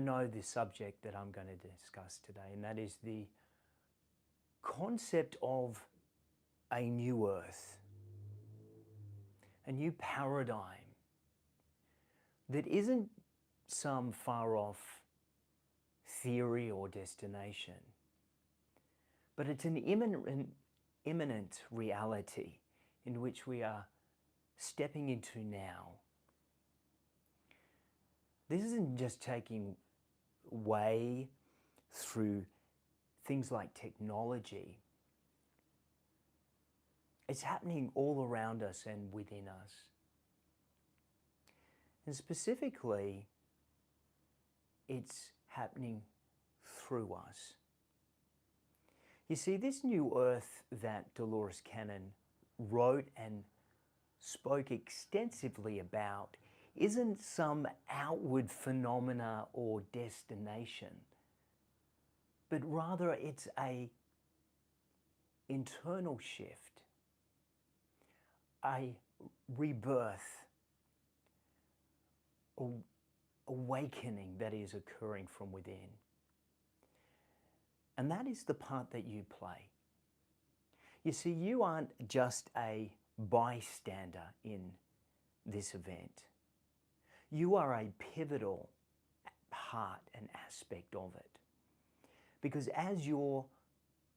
know the subject that I'm going to discuss today, and that is the concept of a new earth, a new paradigm that isn't some far off theory or destination, but it's an imminent reality in which we are stepping into now. This isn't just taking way through things like technology. It's happening all around us and within us. And specifically, it's happening through us. You see, this new earth that Dolorescannon wrote and spoke extensively about isn't some outward phenomena or destination, but rather it's an internal shift, a rebirth, awakening that is occurring from within. And that is the part that you play. You see, you aren't just a bystander in this event. You are a pivotal part and aspect of it. Because as your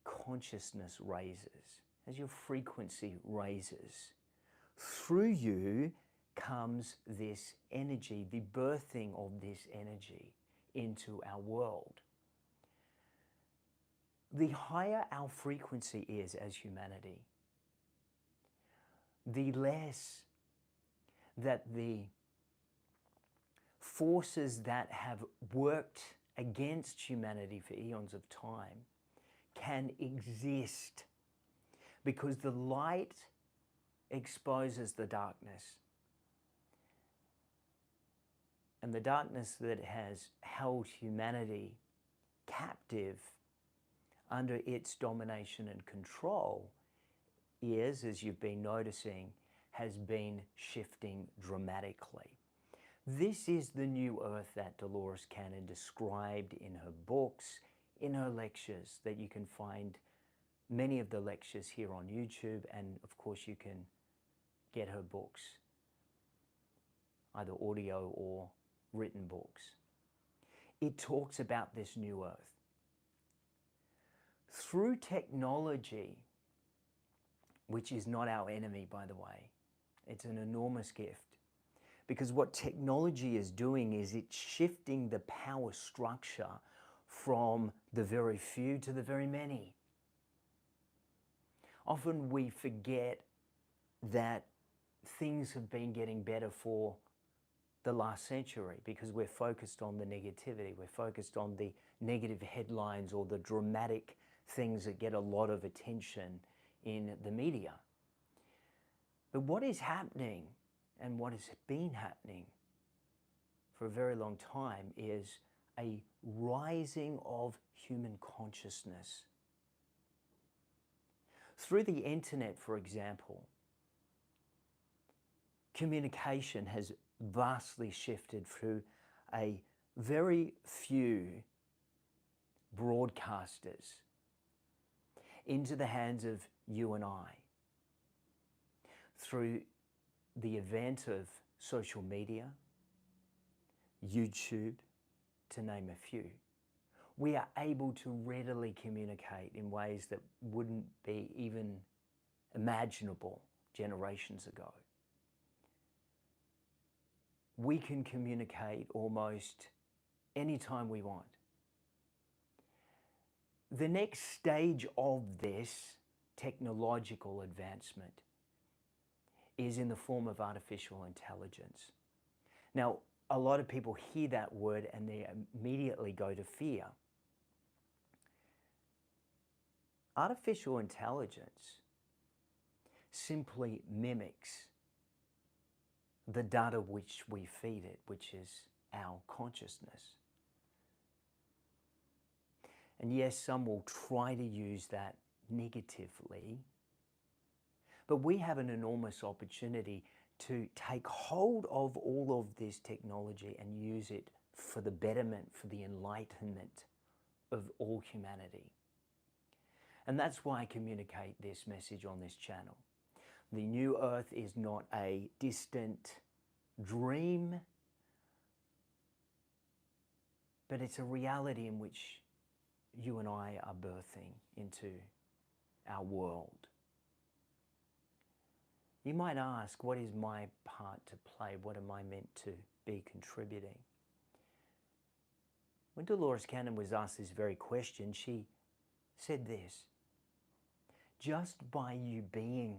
consciousness raises, as your frequency raises, through you comes this energy, the birthing of this energy into our world. The higher our frequency is as humanity, the less that the forces that have worked against humanity for eons of time can exist, because the light exposes the darkness. And the darkness that has held humanity captive under its domination and control is, as you've been noticing, has been shifting dramatically. This is the new earth that Dolorescannon described in her books, in her lectures, that you can find many of the lectures here on YouTube, and of course you can get her books, either audio or written books. It talks about this new earth. Through technology, which is not our enemy, by the way, it's an enormous gift. Because what technology is doing is it's shifting the power structure from the very few to the very many. Often we forget that things have been getting better for the last century because we're focused on the negativity, we're focused on the negative headlines or the dramatic things that get a lot of attention in the media. But what is happening, and what has been happening for a very long time, is a rising of human consciousness. Through the internet, for example, communication has vastly shifted through a very few broadcasters into the hands of you and I. Through the event of social media, YouTube, to name a few, we are able to readily communicate in ways that wouldn't be even imaginable generations ago. We can communicate almost anytime we want. The next stage of this technological advancement is in the form of artificial intelligence. Now, a lot of people hear that word and they immediately go to fear. Artificial intelligence simply mimics the data which we feed it, which is our consciousness. And yes, some will try to use that negatively, but we have an enormous opportunity to take hold of all of this technology and use it for the betterment, for the enlightenment of all humanity. And that's why I communicate this message on this channel. The new earth is not a distant dream, but it's a reality in which you and I are birthing into our world. You might ask, what is my part to play? What am I meant to be contributing? When Dolorescannon was asked this very question, she said this: just by you being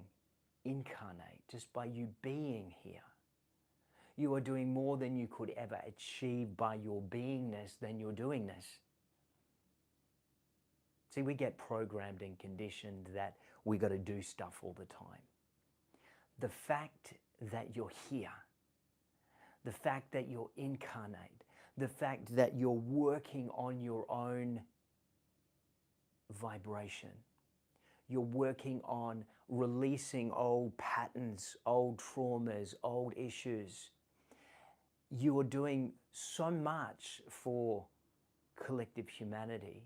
incarnate, just by you being here, you are doing more than you could ever achieve by your beingness than your doingness. See, we get programmed and conditioned that we got to do stuff all the time. The fact that you're here, the fact that you're incarnate, the fact that you're working on your own vibration, you're working on releasing old patterns, old traumas, old issues. You are doing so much for collective humanity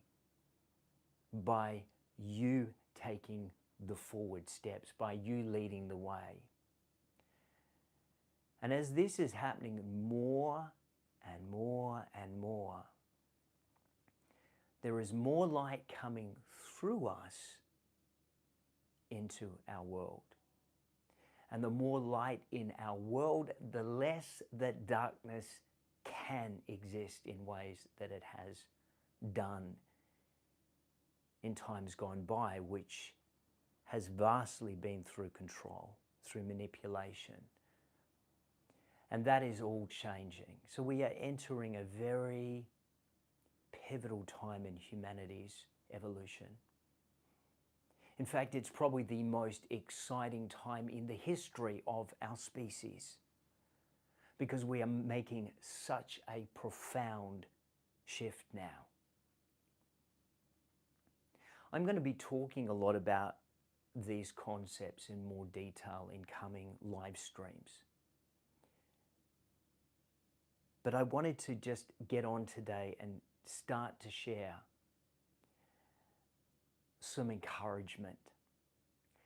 by you taking the forward steps, by you leading the way. And as this is happening more and more and more, there is more light coming through us into our world. And the more light in our world, the less that darkness can exist in ways that it has done in times gone by, which has vastly been through control, through manipulation. And that is all changing. So we are entering a very pivotal time in humanity's evolution. In fact, it's probably the most exciting time in the history of our species, because we are making such a profound shift now. I'm going to be talking a lot about these concepts in more detail in coming live streams. But I wanted to just get on today and start to share some encouragement,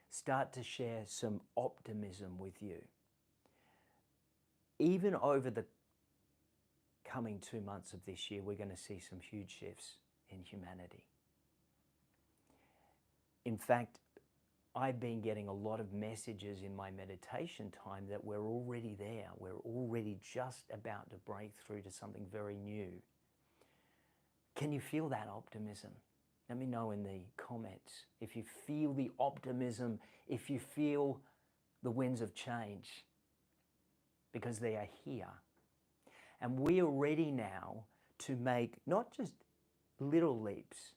start to share some optimism with you. Even over the coming 2 months of this year, we're going to see some huge shifts in humanity. In fact, I've been getting a lot of messages in my meditation time that we're already there. We're already just about to break through to something very new. Can you feel that optimism? Let me know in the comments if you feel the optimism, if you feel the winds of change, because they are here. And we are ready now to make not just little leaps,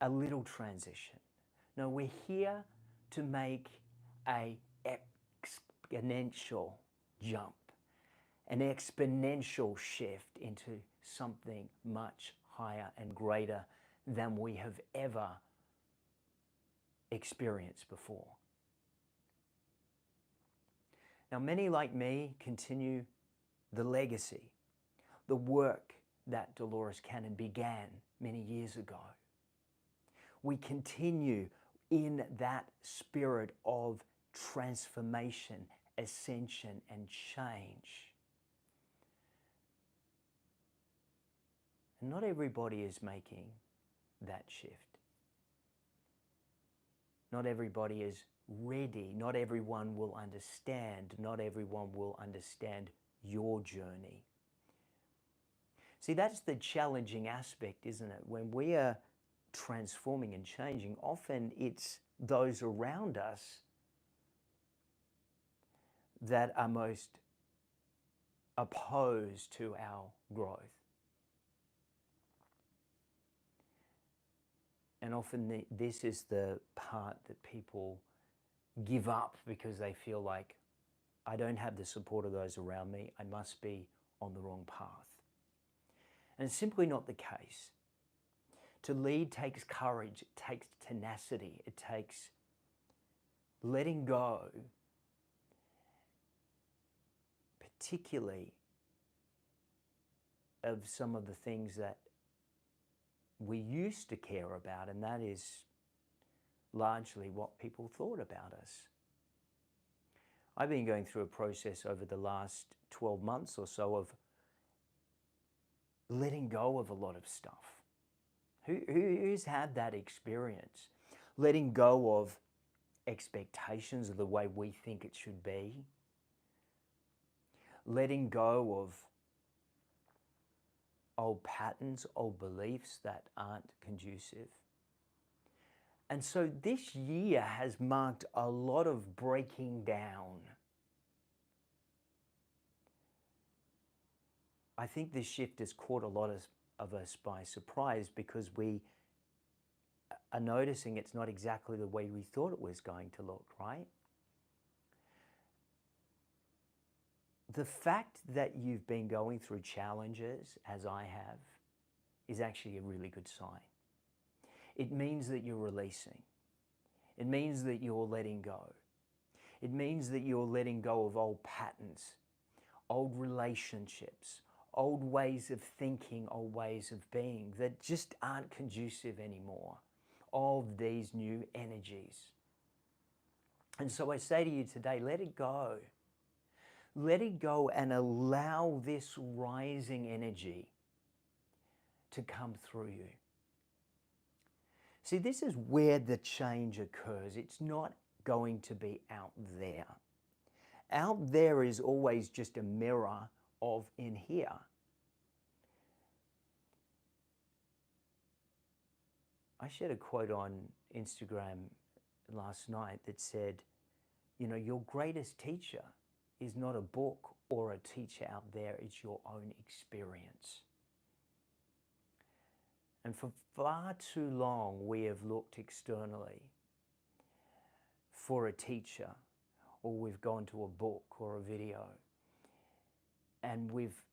a little transition. No, we're here to make an exponential jump, an exponential shift into something much higher and greater than we have ever experienced before. Now, many like me continue the legacy, the work that Dolorescannon began many years ago. We continue in that spirit of transformation, ascension, and change. And not everybody is making that shift. Not everybody is ready. Not everyone will understand. Not everyone will understand your journey. See, that's the challenging aspect, isn't it? When we are transforming and changing, often it's those around us that are most opposed to our growth. And often this is the part that people give up because they feel like, I don't have the support of those around me, I must be on the wrong path. And it's simply not the case. To lead takes courage, it takes tenacity, it takes letting go, particularly of some of the things that we used to care about, and that is largely what people thought about us. I've been going through a process over the last 12 months or so of letting go of a lot of stuff. Who's had that experience? Letting go of expectations of the way we think it should be. Letting go of old patterns, old beliefs that aren't conducive. And so this year has marked a lot of breaking down. I think this shift has caught a lot of us by surprise because we are noticing it's not exactly the way we thought it was going to look, right? The fact that you've been going through challenges, as I have, is actually a really good sign. It means that you're releasing. It means that you're letting go. It means that you're letting go of old patterns, old relationships, old ways of thinking, old ways of being that just aren't conducive anymore of these new energies. And so I say to you today, let it go. Let it go and allow this rising energy to come through you. See, this is where the change occurs. It's not going to be out there. Out there is always just a mirror of in here. I shared a quote on Instagram last night that said, you know, your greatest teacher is not a book or a teacher out there, it's your own experience. And for far too long, we have looked externally for a teacher, or we've gone to a book or a video, and we've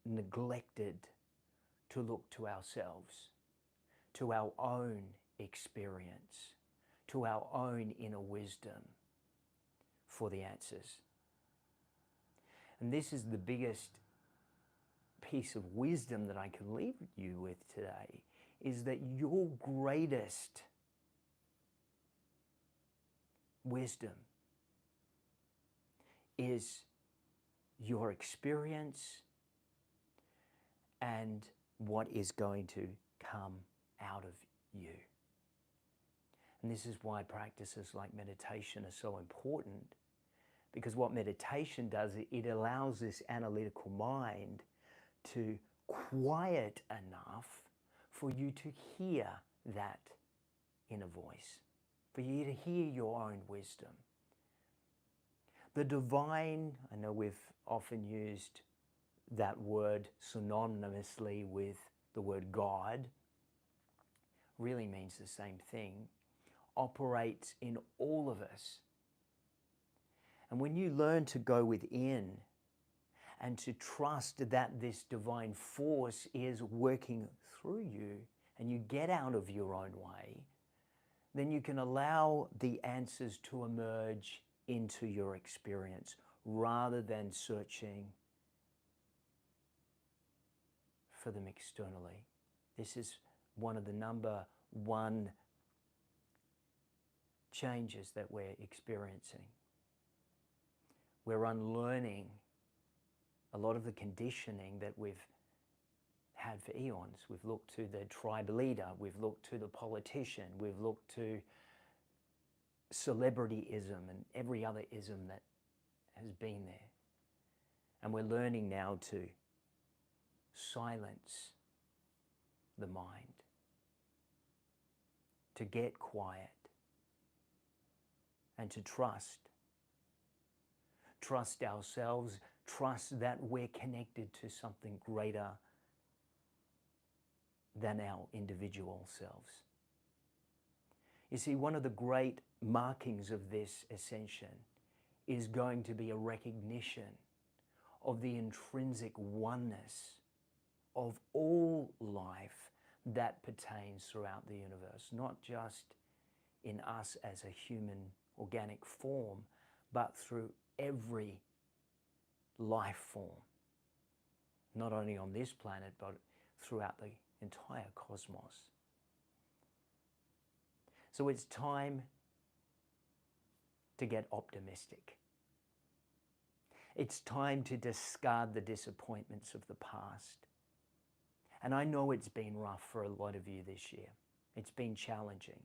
neglected to look to ourselves, to our own experience, to our own inner wisdom for the answers. And this is the biggest piece of wisdom that I can leave you with today, is that your greatest wisdom is your experience and what is going to come out of you. And this is why practices like meditation are so important, because what meditation does, it allows this analytical mind to quiet enough for you to hear that inner voice, for you to hear your own wisdom. The divine, I know we've often used that word synonymously with the word God, really means the same thing, operates in all of us. And when you learn to go within and to trust that this divine force is working through you, and you get out of your own way, then you can allow the answers to emerge into your experience rather than searching for them externally. This is one of the number one changes that we're experiencing. We're unlearning a lot of the conditioning that we've had for eons. We've looked to the tribe leader, we've looked to the politician, we've looked to celebrityism and every other ism that has been there. And we're learning now to silence the mind, to get quiet, and to trust. Trust ourselves, trust that we're connected to something greater than our individual selves. You see, one of the great markings of this ascension is going to be a recognition of the intrinsic oneness of all life that pertains throughout the universe, not just in us as a human organic form, but through every life form. not only on this planet, but throughout the entire cosmos. So it's time to get optimistic. It's time to discard the disappointments of the past. And I know it's been rough for a lot of you this year. It's been challenging.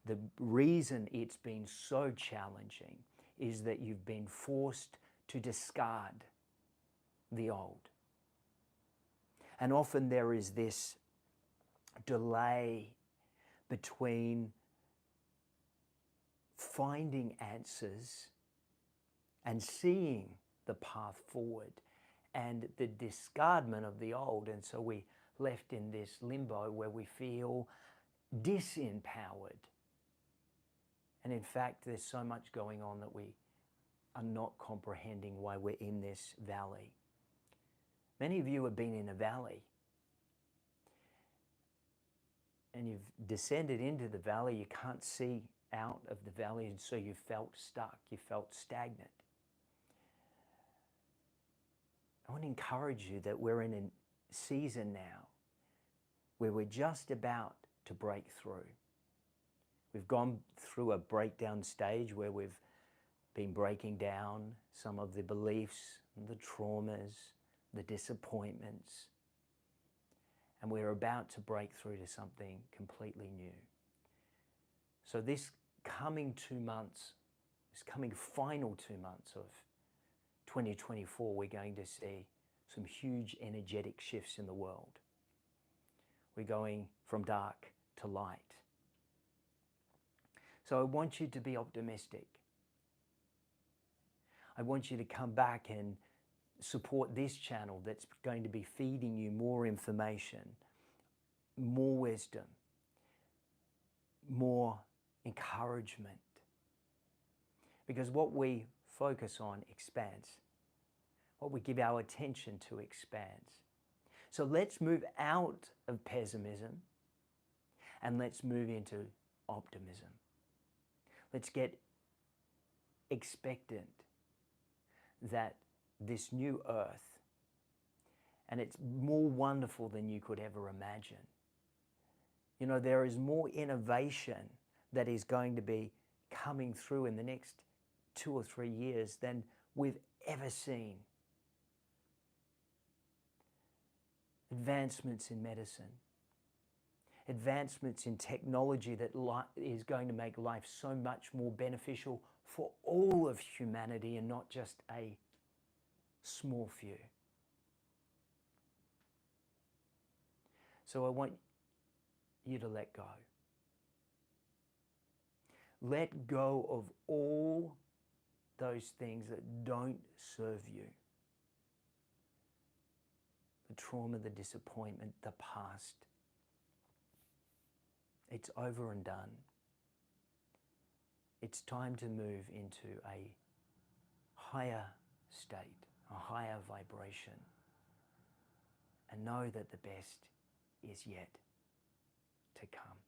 The reason it's been so challenging is that you've been forced to discard the old. And often there is this delay between finding answers and seeing the path forward and the discardment of the old. And so we're left in this limbo where we feel disempowered. And in fact, there's so much going on that we are not comprehending why we're in this valley. Many of you have been in a valley and you've descended into the valley. You can't see out of the valley, and so you felt stuck, you felt stagnant. I want to encourage you that we're in a season now where we're just about to break through. We've gone through a breakdown stage where we've been breaking down some of the beliefs, the traumas, the disappointments, and we're about to break through to something completely new. So this coming 2 months, this coming final 2 months of 2024, we're going to see some huge energetic shifts in the world. We're going from dark to light. So I want you to be optimistic. I want you to come back and support this channel that's going to be feeding you more information, more wisdom, more encouragement. Because what we focus on expands. What we give our attention to expands. So let's move out of pessimism and let's move into optimism. Let's get expectant that this new earth, and it's more wonderful than you could ever imagine. You know, there is more innovation that is going to be coming through in the next 2 or 3 years than we've ever seen. Advancements in medicine, advancements in technology that is going to make life so much more beneficial for all of humanity and not just a small few. So I want you to let go. Let go of all those things that don't serve you. The trauma, the disappointment, the past. It's over and done. It's time to move into a higher state, a higher vibration, and know that the best is yet to come.